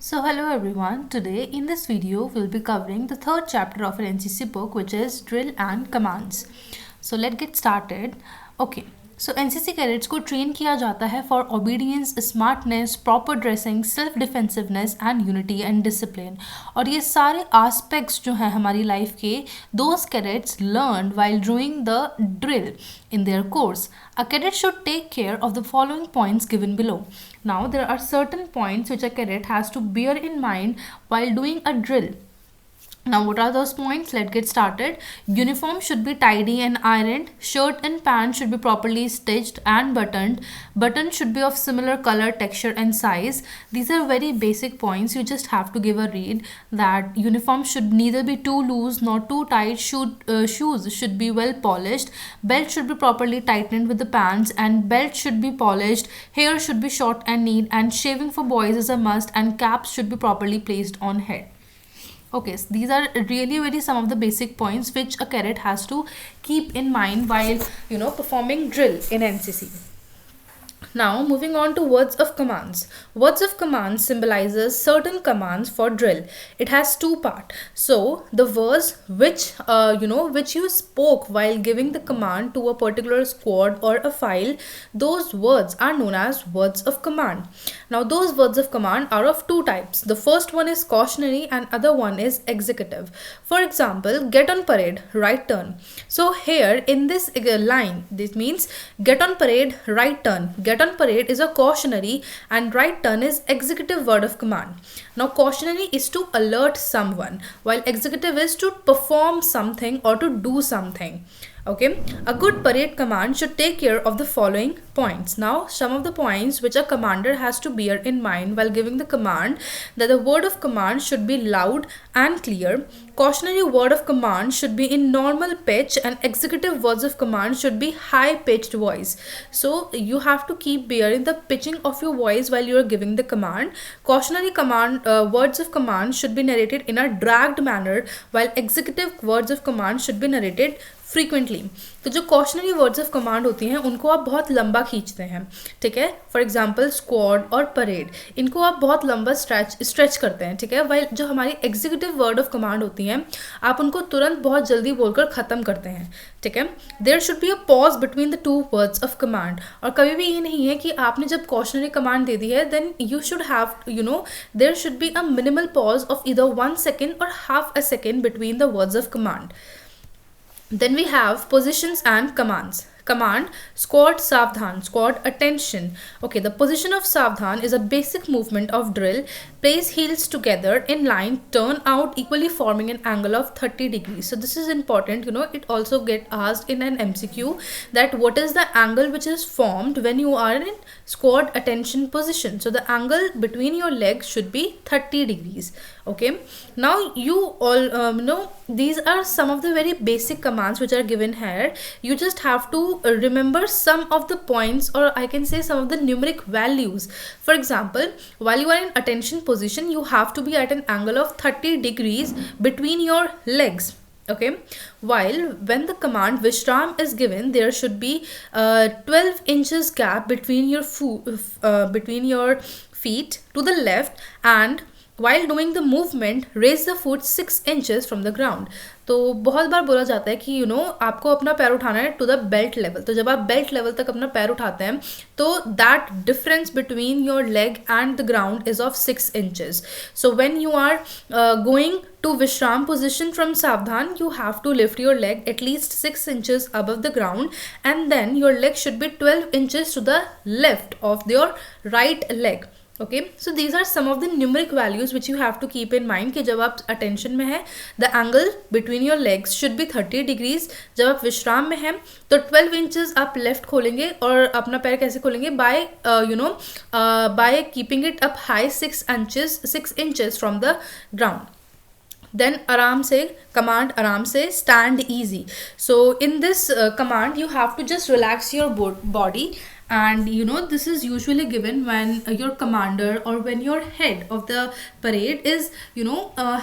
So hello everyone, today in this video we'll be covering the third chapter of an NCC book, which is Drill and Commands. So let's get started. Okay, so NCC cadets को train किया जाता है for obedience, smartness, proper dressing, self defensiveness and unity and discipline. और ये सारे aspects जो हैं हमारी लाइफ के, those cadets learn while doing the drill in their course. A cadet should take care of the following points given below. Now, there are certain points which a cadet has to bear in mind while doing a drill. Now, what are those points? Let's get started. Uniform should be tidy and ironed. Shirt and pants should be properly stitched and buttoned. Buttons should be of similar color, texture and size. These are very basic points. You just have to give a read that uniform should neither be too loose nor too tight. Shoes should be well polished. Belt should be properly tightened with the pants and belt should be polished. Hair should be short and neat, and shaving for boys is a must, and caps should be properly placed on head. Okay, so these are really very some of the basic points which a cadet has to keep in mind while performing drill in NCC. Now, moving on to words of commands. Words of commands symbolizes certain commands for drill. It has two parts. So, the words which you spoke while giving the command to a particular squad or a file, those words are known as words of command. Now, those words of command are of two types. The first one is cautionary and other one is executive. For example, get on parade, right turn. So, here in this line, this means get on parade, right turn. Get on parade is a cautionary and right turn is executive word of command. Now, cautionary is to alert someone, while executive is to perform something or to do something. Okay, a good parade command should take care of the following points. Now, some of the points which a commander has to bear in mind while giving the command: that the word of command should be loud and clear. Cautionary word of command should be in normal pitch, and executive words of command should be high pitched voice. So you have to keep bearing the pitching of your voice while you are giving the command. Cautionary command words of command should be narrated in a dragged manner, while executive words of command should be narrated frequently. तो जो cautionary words of command होती हैं उनको आप बहुत लंबा खींचते हैं, ठीक है. फॉर एग्जांपल स्क्वाड और परेड, इनको आप बहुत लंबा स्ट्रेच करते हैं, ठीक है. वाइल जो हमारी एग्जीक्यूटिव वर्ड ऑफ कमांड होती हैं आप उनको तुरंत बहुत जल्दी बोलकर ख़त्म करते हैं, ठीक है. There should be a pause between the two words of command. और कभी भी ये नहीं है कि आपने जब कॉशनरी कमांड दे दी है then you should have there should be a minimal pause of either 1 second or half a second between the words of command. Then we have positions and commands. Command: squad Savdhan, squad attention. Okay, the position of Savdhan is a basic movement of drill. Place heels together in line, turn out equally, forming an angle of 30 degrees. So this is important, it also get asked in an MCQ that what is the angle which is formed when you are in squad attention position. So the angle between your legs should be 30 degrees. Okay, now you all know these are some of the very basic commands which are given here. You just have to remember some of the points, or I can say some of the numeric values. For example, while you are in attention position, you have to be at an angle of 30 degrees between your legs. Okay, while when the command Vishram is given, there should be 12 inches gap between your feet to the left, and while doing the movement raise the foot 6 inches from the ground. तो बहुत बार बोला जाता है कि आपको अपना पैर उठाना है टू द बेल्ट लेवल. तो जब आप बेल्ट लेवल तक अपना पैर उठाते हैं तो that difference between your leg and the ground is of 6 inches. So when you are going to Vishram position from Savdhan, you have to lift your leg at least 6 inches above the ground, and then your leg should be 12 inches to the left of your right leg. Okay, so these are some of the numeric values which you have to keep in mind कि जब आप attention में है the angle between your legs should be 30 degrees. जब आप विश्राम में हैं तो 12 inches आप left खोलेंगे और अपना पैर कैसे खोलेंगे by keeping it up high 6 inches from the ground. Then आराम से command आराम से stand easy. So in this command you have to just relax your body, and this is usually given when your commander or when your head of the parade is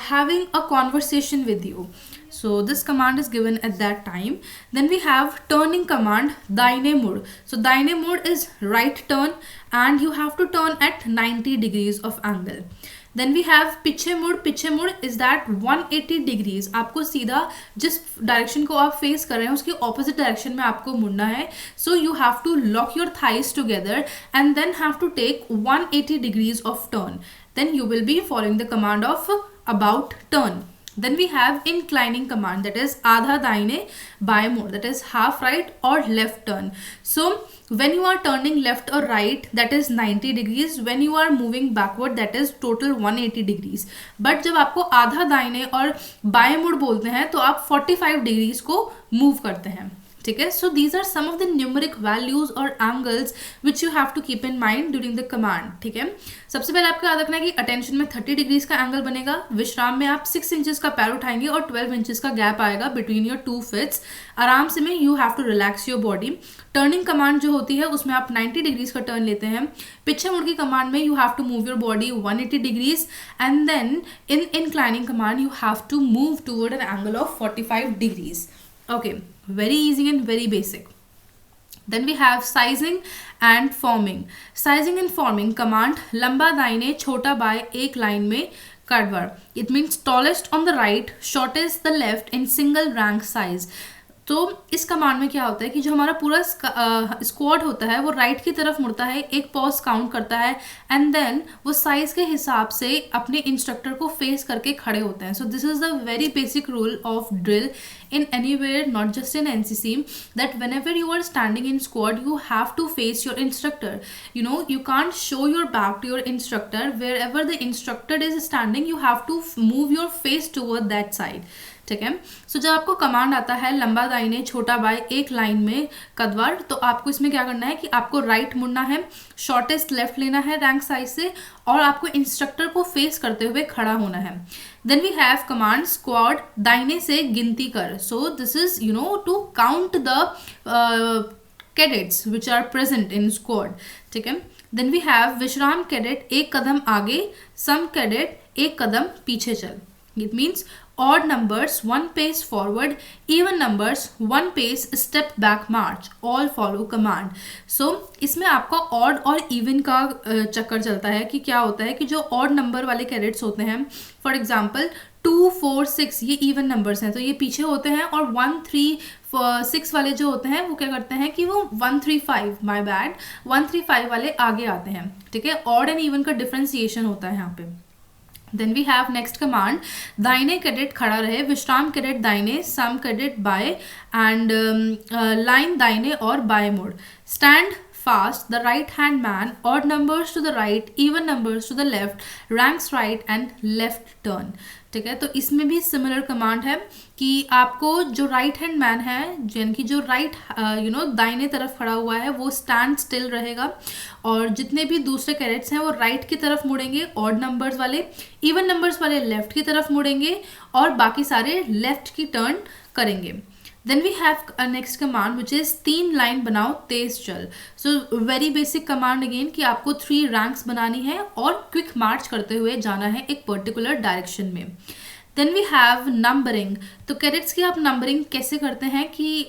having a conversation with you. So this command is given at that time. Then we have turning command, दाहिने मुड़. So दाहिने मुड़ is right turn and you have to turn at 90 degrees of angle. Then we have पीछे मुड़ is that 180 degrees. आपको सीधा जिस direction को आप फेस कर रहे हैं उसकी ऑपोजिट डायरेक्शन में आपको मुड़ना है. So you have to lock your thighs together and then have to take 180 degrees of turn. Then you will be following the command of about turn. Then we have inclining command, that is आधा दाहिने बाएं मुड़, that is half right or left turn. So when you are turning left or right, that is 90 degrees. When you are moving backward, that is total 180 degrees. But जब आपको आधा दाहिने और बाएं मुड़ बोलते हैं तो आप 45 degrees को move करते हैं. ठीक है. So these are some of the numeric values or angles which you have to keep in mind during the command. ठीक है. सबसे पहले आपको याद रखना है कि अटेंशन में 30 डिग्रीज का एंगल बनेगा. विश्राम में आप 6 इंचेस का पैर उठाएंगे और 12 इंचेस का गैप आएगा बिटवीन योर टू फिट्स. आराम से में you have to relax your body. Turning command जो होती है उसमें आप 90 डिग्रीज का टर्न लेते हैं. पीछे मुड़ की कमांड में you have to move your body 180 degrees and then in inclining command you have to move toward an angle of 45 degrees. Okay, very easy and very basic. Then we have sizing and forming. Sizing and forming command, लंबा दाहिने छोटा बाएं एक line में कटवर. It means tallest on the right, shortest the left in single rank size. तो इस command में क्या होता है कि जो हमारा पूरा स्क्वाड होता है वो राइट की तरफ मुड़ता है, एक पॉज काउंट करता है एंड देन वो साइज के हिसाब से अपने इंस्ट्रक्टर को फेस करके खड़े होते हैं. सो this is the very basic rule of drill in anywhere, not just in NCC, that whenever you are standing in squad you have to face your instructor. You know, you can't show your back to your instructor. Wherever the instructor is standing you have to move your face toward that side. ठीक है. सो जब आपको command आता है लंबा दाहिने छोटा बाएं एक लाइन में कदवार, तो आपको इसमें क्या करना है कि आपको राइट मुड़ना है, शॉर्टेस्ट लेफ्ट लेना है रैंक साइज से और आपको इंस्ट्रक्टर को फेस करते हुए खड़ा होना है. Then we have command squad, दाहिने से गिनती कर. So this is you know to count the cadets which are present in squad. ठीक है. देन वी हैव विश्राम कैडेट एक कदम आगे, सम कैडेट एक कदम पीछे चल. It means odd numbers 1 pace forward, even numbers 1 pace step back march, all follow command. So इसमें आपका odd और even का चक्कर चलता है कि क्या होता है कि जो odd number वाले कैडेट्स होते हैं, फॉर एग्जाम्पल 2, 4, 6 ये even numbers हैं तो ये पीछे होते हैं, और 1, 3, 6 वाले जो होते हैं वो क्या करते हैं कि वो 1, 3, 5 माई बैड 1, 3, 5 वाले आगे आते हैं. ठीक है. odd एंड even का डिफ्रेंसिएशन होता है यहाँ पे. Then we have next command, दाहिने कैडेट खड़ा रहे, विश्राम कैडेट दाहिने, सम कैडेट बाएं एंड लाइन दाहिने और बाएं मोड़. Stand fast, the right hand man, odd numbers to the right, even numbers to the left, ranks right and left turn. ठीक है. तो इसमें भी सिमिलर कमांड है कि आपको जो राइट हैंड मैन है यानी कि जो राइट दाहिने तरफ खड़ा हुआ है वो स्टैंड स्टिल रहेगा, और जितने भी दूसरे कैडेट्स हैं वो राइट की तरफ मुड़ेंगे ऑड नंबर्स वाले, इवन नंबर्स वाले लेफ्ट की तरफ मुड़ेंगे और बाकी सारे लेफ्ट की टर्न करेंगे. Then we have next command which is 3 line बनाओ तेज चल. So very basic command again कि आपको 3 रैंक्स बनानी है और क्विक मार्च करते हुए जाना है एक पर्टिकुलर डायरेक्शन में. Then we have numbering. तो कैडेट्स की आप नंबरिंग कैसे करते हैं कि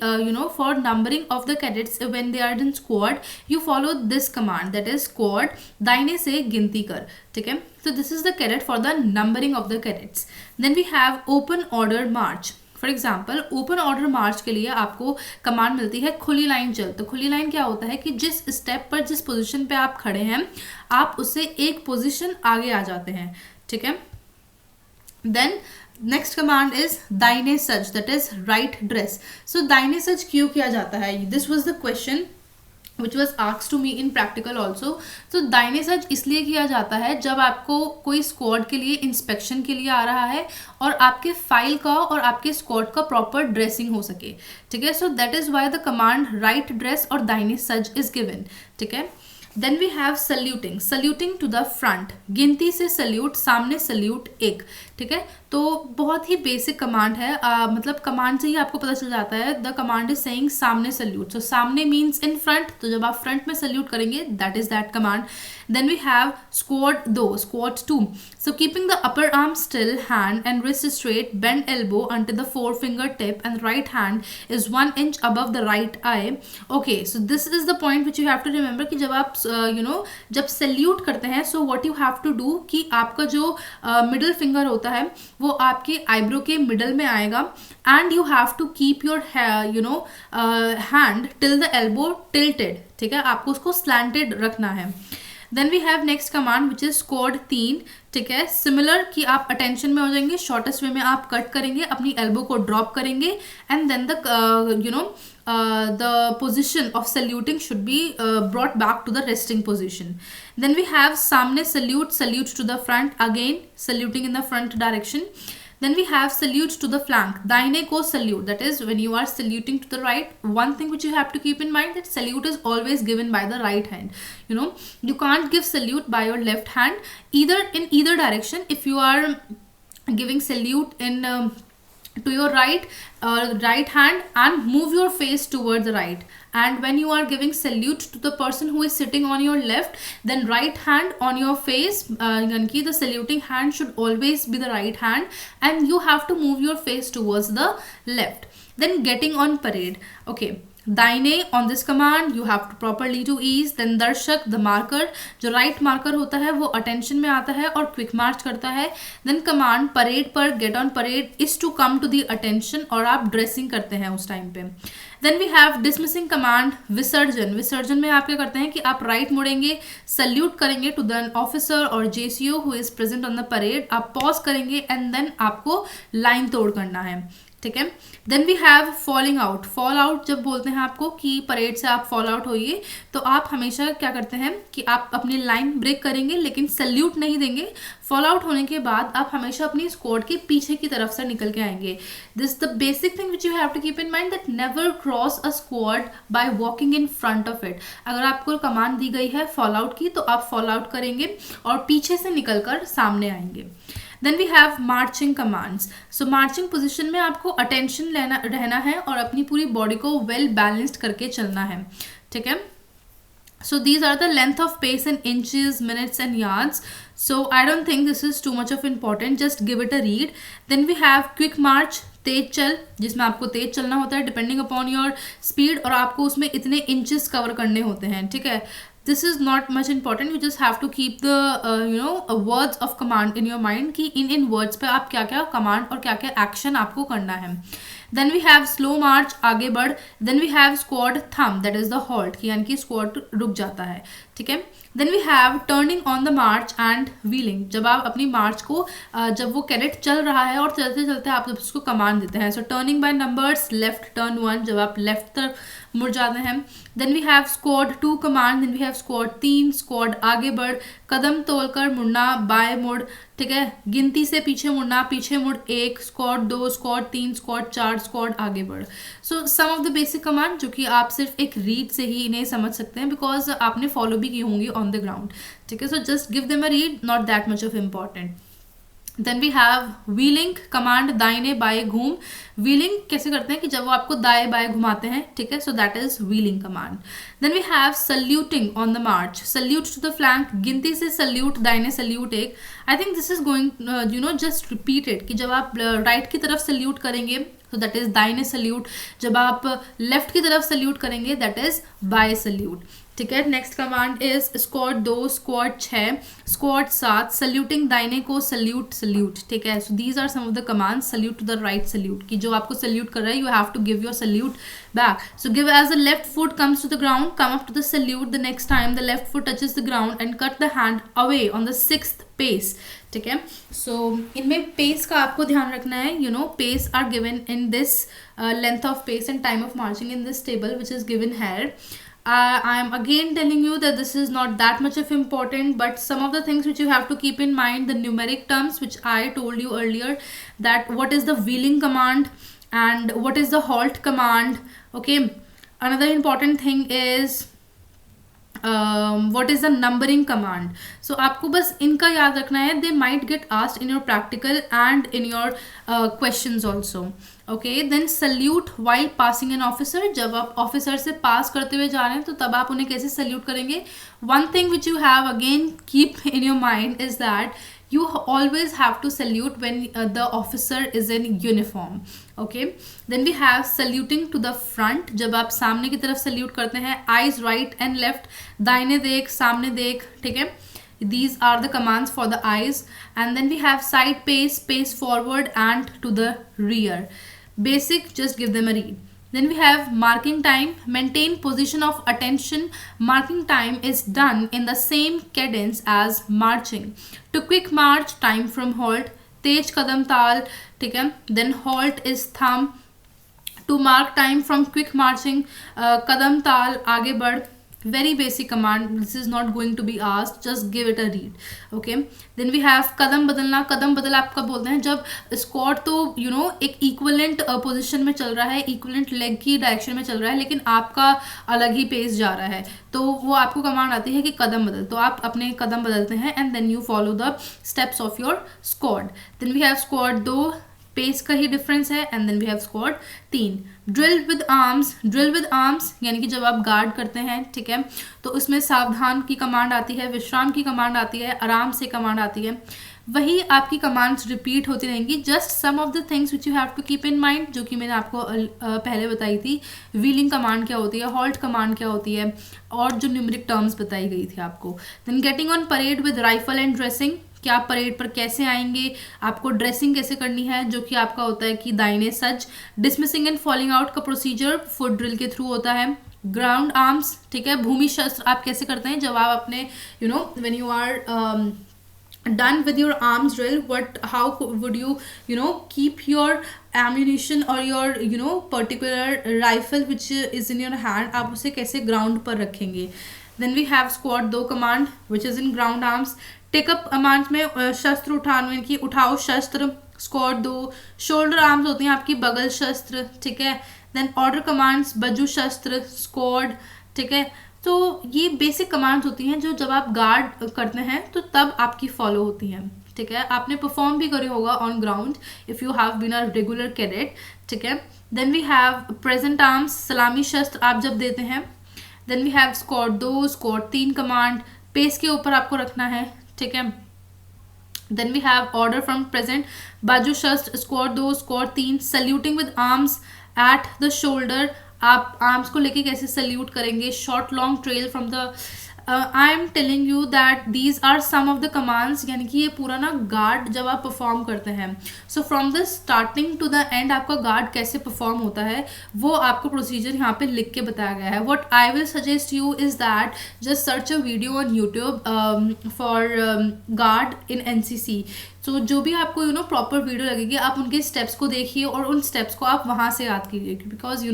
for numbering of the cadets when they are in squad you follow this command, that is squad, दाहिने से गिनती कर. ठीक है. तो this is the cadet for the numbering of the cadets. Then we have open order march. For example open order march के लिए आपको कमांड मिलती है खुली लाइन चल. तो खुली लाइन क्या होता है कि जिस स्टेप पर जिस पोजीशन पे आप खड़े हैं आप उससे एक पोजीशन आगे आ जाते हैं. ठीक है. देन नेक्स्ट कमांड इज दाहिने सज, दैट इज राइट ड्रेस. सो दाहिने सज क्यों किया जाता है, this was the question which was asked to me in practical also. तो दाहिने सज इसलिए किया जाता है जब आपको कोई स्क्वाड के लिए इंस्पेक्शन के लिए आ रहा है और आपके फाइल का और आपके स्क्वाड का प्रॉपर ड्रेसिंग हो सके. ठीक है. So that is why the command right dress और दाहिने सज इज गिवन. ठीक है. Then we have saluting, saluting to the front, गिनती से सल्यूट, सामने सल्यूट एक. ठीक है. तो बहुत ही बेसिक कमांड है, मतलब कमांड से ही आपको पता चल जाता है. द कमांड इज सेइंग सामने सल्यूट. सो सामने मीन्स इन फ्रंट, तो जब आप फ्रंट में सल्यूट करेंगे that is that command. Then we have squat 2. Squat 2. So keeping the upper arm still, hand and wrist straight, bend elbow until the forefinger tip and right hand is 1 inch above the right eye. Okay, so this is the point which you have to remember कि जब आप जब salute करते हैं, so what you have to do कि आपका जो middle finger होता है वो आपके आईब्रो के मिडल में आएगा, and you have to keep your hand till the elbow tilted. ठीक है, आपको उसको स्लैंटेड रखना है. Then we have next command which is squad 3. ठीक है, सिमिलर कि आप अटेंशन में हो जाएंगे, शॉर्टेस्ट वे में आप कट करेंगे, अपनी एल्बो को ड्रॉप करेंगे, and then the position of saluting should be brought back to the resting position. Then we have samne salute, salute to the front, again saluting in the front direction. Then we have salute to the flank, daine ko salute, that is when you are saluting to the right. One thing which you have to keep in mind, that salute is always given by the right hand. You can't give salute by your left hand, either in either direction. If you are giving salute in to your right hand and move your face towards the right, and when you are giving salute to the person who is sitting on your left, then right hand on your face, the saluting hand should always be the right hand, and you have to move your face towards the left. Then getting on parade. Okay, दाइने on this command you have to properly to ease. Then दर्शक, the marker, जो right marker होता है वो attention में आता है और quick march करता है. Then command parade पर, get on parade is to come to the attention, और आप dressing करते हैं उस time पे. Then we have dismissing command विसर्जन. विसर्जन में आप क्या करते हैं कि आप right मुड़ेंगे, salute करेंगे to the officer और JCO who is present on the parade, आप pause करेंगे and then आपको line तोड़ करना है. ठीक है. Then we have falling out. Fall out जब बोलते हैं आपको कि परेड से आप फॉल आउट होइए, तो आप हमेशा क्या करते हैं कि आप अपनी लाइन ब्रेक करेंगे लेकिन सल्यूट नहीं देंगे. फॉल आउट होने के बाद आप हमेशा अपनी स्क्वाड के पीछे की तरफ से निकल के आएंगे. This the basic thing which you have to keep in mind, that never cross a squad by walking in front of it. अगर आपको कमांड दी गई है फॉल आउट की, तो आप फॉल आउट करेंगे और पीछे से निकल कर सामने आएंगे. Then we have marching commands. So marching position में आपको अटेंशन रहना है और अपनी पूरी बॉडी को वेल बैलेंस्ड करके चलना है. ठीक है. So these are the length of pace in inches, minutes and yards. So I don't think this is too much of important. Just give it a read. Then we have quick march, तेज चल, जिसमें आपको तेज चलना होता है depending upon your speed, और आपको उसमें इतने इंचेस कवर करने होते हैं. ठीक है. This is not much important. You just have to keep the words of command in your mind कि इन words पे आप क्या क्या command और क्या क्या action आपको करना है. Then we have slow march, आगे बढ़. Then we have squad thumb, that is the halt, कि यानी कि squad रुक जाता है. ठीक है. Then we have turning on the march and wheeling. जब आप अपनी मार्च को जब वो कैडेट चल रहा है और चलते चलते आप जब उसको कमांड देते हैं. So turning by numbers, left turn 1, जब आप लेफ्ट तरफ मुड़ जाते हैं. Then we have squad 2 command. Then we have squad 3, squad आगे बढ़, कदम तोलकर मुड़ना, बाएं मुड़. ठीक है. गिनती से पीछे मुड़ना, पीछे मुड़ 1, स्क्वाड 2, स्क्वाड 3, स्क्वाड 4, स्क्वाड आगे बढ़. सो सम ऑफ द बेसिक कमांड जो कि आप सिर्फ एक रीड से ही इन्हें समझ सकते हैं, बिकॉज आपने फॉलो भी की होंगी ऑन द ग्राउंड. ठीक है. So just give them a read, not that much of important. Then we have wheeling command, दाहिने बाएं घूम. व्हीलिंग कैसे करते हैं कि जब वो आपको दाएं बाएं घुमाते हैं. ठीक है. So that is wheeling command. Then we have saluting on the march, salute to the flank, गिनती से सल्यूट, दाहिने salute 1. I think this is going just repeated कि जब आप राइट की तरफ सल्यूट करेंगे तो दैट इज दाहिने सल्यूट, जब आप लेफ्ट की तरफ सल्यूट करेंगे दैट इज बाएं सल्यूट. ठीक है. Next command is squad 2, squad 6, squad 7, saluting दाहिने को, सल्यूट सल्यूट. ठीक है. So these are some of the commands. Salute to the right salute, कि जो आपको सल्यूट कर रहा है you have to give your salute back. So give as the left foot comes to the ground, come up to the salute the next time the left foot touches the ground and cut the hand away on the 6th pace. ठीक है. सो इनमें pace का आपको ध्यान रखना है. Pace are given in this length of pace and time of marching in this table which is given here. I am again telling you that this is not that much of important, but some of the things which you have to keep in mind, the numeric terms which I told you earlier, that what is the wheeling command and what is the halt command. Okay, another important thing is what is the numbering command. So आपको बस इनका याद रखना है. They might get asked in your practical and in your questions also. Okay, then salute while passing an officer. जब आप officer से पास करते हुए जा रहे हैं तो तब आप उन्हें कैसे सल्यूट करेंगे. One thing which you have again keep in your mind is that you always have to salute when the officer is in uniform. Okay, then we have saluting to the front. जब आप सामने की तरफ salute करते हैं, eyes right and left, दाहिने देख सामने देख, ठीक है. These are the commands for the eyes. And then we have side pace, pace forward and to the rear. Basic, just give them a read. Then we have marking time, maintain position of attention. Marking time is done in the same cadence as marching. To quick march, time from halt. तेज कदम ताल, ठीक है. Then halt is thumb. To mark time from quick marching, कदम ताल आगे बढ़. Very basic command. This is not going to be asked. Just give it a read. Okay. Then we have कदम बदलना. कदम बदल आप कब बोलते हैं, जब स्क्वाट तो एक इक्वलेंट पोजीशन में चल रहा है, इक्वलेंट लेग की डायरेक्शन में चल रहा है, लेकिन आपका अलग ही पेस जा रहा है, तो वो आपको कमांड आती है कि कदम बदल. तो आप अपने कदम बदलते हैं and then you follow the steps of your squad. Then we have squad 2, pace का ही डिफरेंस है. And then we have squad 3. Drill with arms. Drill with arms यानी कि जब आप गार्ड करते हैं, ठीक है, तो उसमें सावधान की कमांड आती है, विश्राम की कमांड आती है, आराम से कमांड आती है. वही आपकी कमांड्स रिपीट होती रहेंगी. Just some of the things which you have to keep in mind, जो कि मैंने आपको पहले बताई थी. व्हीलिंग कमांड क्या होती है, हॉल्ट कमांड क्या होती है, और जो न्यूमेरिक टर्म्स बताई गई थी आपको. Then getting on parade with rifle and dressing. कि आप परेड पर कैसे आएंगे, आपको ड्रेसिंग कैसे करनी है, जो कि आपका होता है कि दाहिने सज्ज. डिसमिसिंग एंड फॉलिंग आउट का प्रोसीजर फुट ड्रिल के थ्रू होता है. ग्राउंड आर्म्स, ठीक है, भूमि शस्त्र आप कैसे करते हैं, जब आप अपने when you are done with your arms drill, how would you keep your ammunition or your particular rifle which is in your hand, आप उसे कैसे ग्राउंड पर रखेंगे. Then we have squat 2 command which is in ground arms. Take up command में शस्त्र उठाने की, उठाओ शस्त्र, स्क्वाड 2. शोल्डर आर्म्स होती हैं आपकी बगल शस्त्र, ठीक है. देन ऑर्डर कमांड्स बाजू शस्त्र, स्क्वाड, ठीक है. तो ये बेसिक कमांड्स होती हैं जो जब आप गार्ड करते हैं तो तब आपकी फॉलो होती हैं, ठीक है. आपने परफॉर्म भी करे होगा on ground if you have been a regular cadet, ठीक है. Then we have present arms, सलामी शस्त्र आप जब देते हैं. Then we have squad 2, squad 3 command, pace के ऊपर आपको रखना है, ठीक है. Then we have order from present, बाजू शस्त्र, squad 2, squad 3. Saluting with arms at the shoulder, आप आर्म्स को लेके कैसे सल्यूट करेंगे. Short long trail from the, I am telling you that these are some of the commands. यानी कि ये पूरा ना गार्ड जब आप परफॉर्म करते हैं, so from the starting to the end आपका गार्ड कैसे परफॉर्म होता है वो आपको प्रोसीजर यहाँ पे लिख के बताया गया है. What I will suggest you is that just search a video on YouTube for guard in NCC. तो जो भी आपको प्रॉपर वीडियो लगेगी, आप उनके स्टेप्स को देखिए और उन स्टेप्स को आप वहाँ से याद कीजिए, because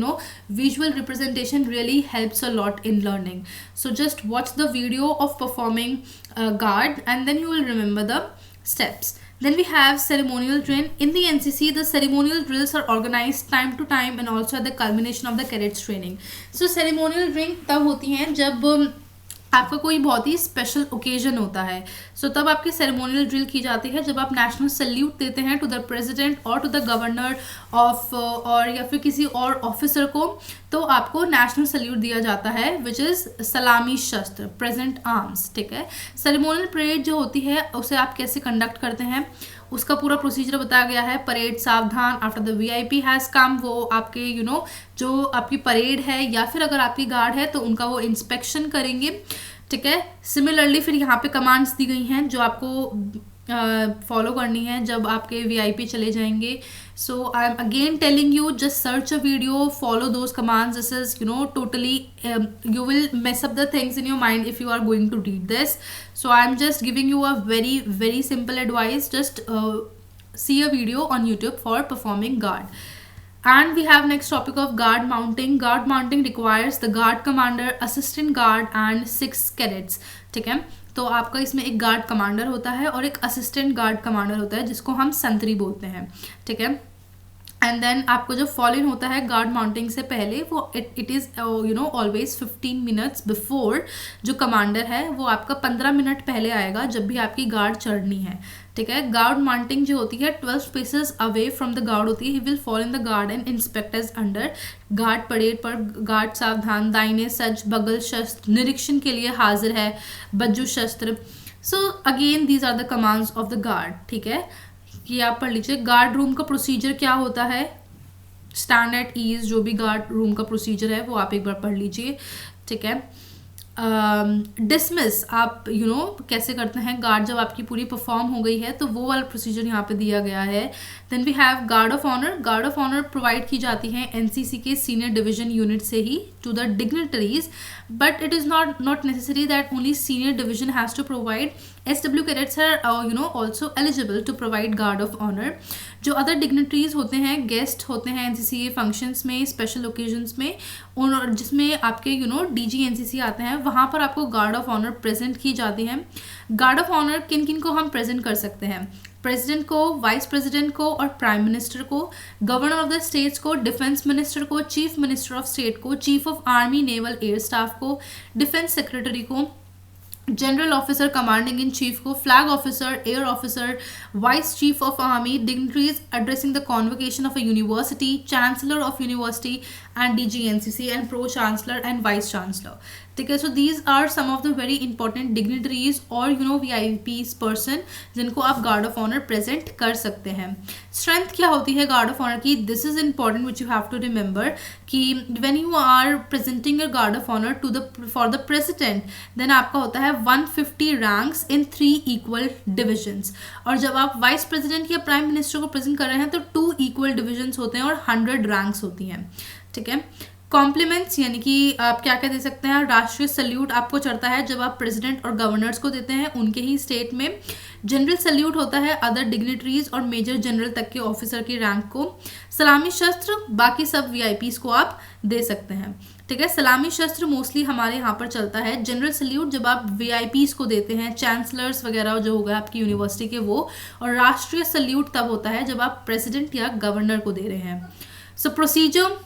visual representation really helps a lot in learning. So just watch the video of performing guard and then you will remember the steps. Then we have ceremonial drill. In the NCC, the ceremonial drills are organized time to time and also at the culmination of the cadets training. So ceremonial drill तब होती हैं जब आपका कोई बहुत ही special occasion होता है. सो तब आपकी सेरेमोनियल ड्रिल की जाती है जब आप नेशनल सल्यूट देते हैं टू द प्रेसिडेंट और टू द गवर्नर ऑफ और या फिर किसी और ऑफिसर को, तो आपको नेशनल सल्यूट दिया जाता है विच इज़ सलामी शस्त्र, प्रेजेंट आर्म्स. ठीक है. सेरेमोनियल परेड जो होती है उसे आप कैसे कंडक्ट करते हैं उसका पूरा प्रोसीजर बताया गया है. परेड सावधान, after the VIP has come, वो आपके जो आपकी परेड है या फिर अगर आपकी गार्ड है तो उनका वो इंस्पेक्शन करेंगे. ठीक है. सिमिलरली फिर यहाँ पे कमांड्स दी गई हैं जो आपको फॉलो करनी है जब आपके VIP चले जाएंगे. So I am again telling you, just search a video, follow those commands. This is totally you will mess up the things in your mind if you are going to read this. So I am just giving you a very very simple advice. Just see a video on YouTube for performing guard. And we have next topic of guard mounting. Guard mounting requires the guard commander, assistant guard and 6 cadets. ठीक है. तो आपका इसमें एक guard commander होता है और एक असिस्टेंट गार्ड कमांडर होता है जिसको हम संतरी बोलते हैं. ठीक है. एंड देन आपको जो फॉल इन होता है गार्ड माउंटिंग से पहले, वो it is always 15 minutes before जो कमांडर है वो आपका 15 मिनट पहले आएगा जब भी आपकी गार्ड चढ़नी है, ठीक है। गार्ड माउंटिंग जो होती है 12 spaces away from the guard होती है। He will fall in the guard and inspect as under. Guard parade पर गार्ड सावधान, दाहिने सज्ज, बगल शस्त्र, निरीक्षण के लिए हाजिर है, बज्जू शस्त्र। So again these are the commands of the guard, ठीक है। ये आप पढ़ लीजिए। गार्ड रूम का प्रोसीजर क्या होता है, स्टैंड एट ईज, जो भी गार्ड रूम का प्रोसीजर है वो आप एक बार पढ़ लीजिए, ठीक है। डिसमिस आप कैसे करते हैं गार्ड, जब आपकी पूरी परफॉर्म हो गई है तो वो वाला प्रोसीजर यहाँ पे दिया गया है। Then we have guard of honour. Guard of honour provide की जाती है एनसीसी के सीनियर डिवीजन यूनिट से ही to the dignitaries, but it is not necessary that only senior division has to provide. SW cadets are also eligible to provide guard of honor। जो other dignitaries होते हैं, guest होते हैं NCC functions में, special occasions में, और जिसमें आपके DG NCC आते हैं, वहाँ पर आपको गार्ड ऑफ ऑनर प्रेजेंट की जाती है। गार्ड ऑफ ऑनर किन किन को हम प्रेजेंट कर सकते हैं, प्रेसिडेंट को, वाइस प्रेसिडेंट को और प्राइम मिनिस्टर को, गवर्नर ऑफ द स्टेट्स को, डिफेंस मिनिस्टर को, चीफ मिनिस्टर ऑफ स्टेट को, chief of army naval air staff को, डिफेंस सेक्रेटरी को, general officer commanding in chief को, flag officer, air officer, vice chief of army, dignitaries addressing the convocation of a university, chancellor of university and DG NCC and pro chancellor and vice chancellor, ठीक है। So these are some of the very important dignitaries और VIPs person जिनको आप guard of honour present कर सकते हैं। Strength क्या होती है गार्ड ऑफ ऑनर की, this is important which you have to remember कि when you are presenting your guard of honour for the president, then आपका होता है 150 रैंक्स इन 3 इक्वल डिविजन्स, और जब आप वाइस प्रेसिडेंट या प्राइम मिनिस्टर को प्रेजेंट कर रहे हैं तो 2 इक्वल डिविजन्स होते हैं और 100 रैंक्स होती हैं, ठीक है। कॉम्प्लीमेंट्स यानी कि आप क्या क्या दे सकते हैं, राष्ट्रीय सल्यूट आपको चढ़ता है जब आप प्रेसिडेंट और गवर्नर्स को देते हैं उनके ही स्टेट में। जनरल सल्यूट होता है अदर डिग्निटरीज और मेजर जनरल तक के ऑफिसर की रैंक को। सलामी शस्त्र बाकी सब VIPs को आप दे सकते हैं, ठीक है। सलामी शस्त्र मोस्टली हमारे यहाँ पर चलता है। जनरल सल्यूट जब आप VIPs को देते हैं, चांसलर्स वगैरह जो होगा आपकी यूनिवर्सिटी के वो, और राष्ट्रीय सल्यूट तब होता है जब आप प्रेसिडेंट या गवर्नर को दे रहे हैं। So procedure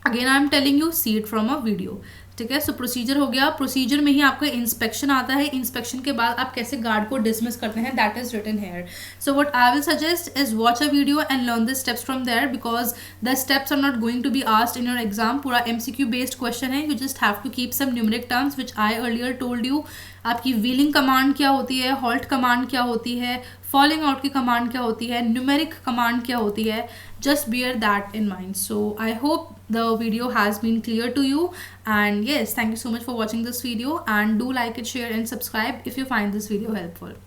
again I am telling you, see it from a video, ठीक है। सो प्रोसीजर हो गया। प्रोसीजर में ही आपका इंस्पेक्शन आता है, इंस्पेक्शन के बाद आप कैसे गार्ड को डिसमिस करते हैं, that is written here. So what I will suggest is watch a video and learn the steps from there, because the steps are not going to be asked in your exam. पूरा MCQ based question है, you just have to keep some numeric terms which I earlier told you. आपकी wheeling command क्या होती है, halt command क्या होती है, falling out की कमांड क्या होती है, न्यूमेरिक कमांड क्या होती है, just bear that in mind. So I hope the video has been clear to you, and yes, thank you so much for watching this video, and do like it, share and subscribe if you find this video helpful.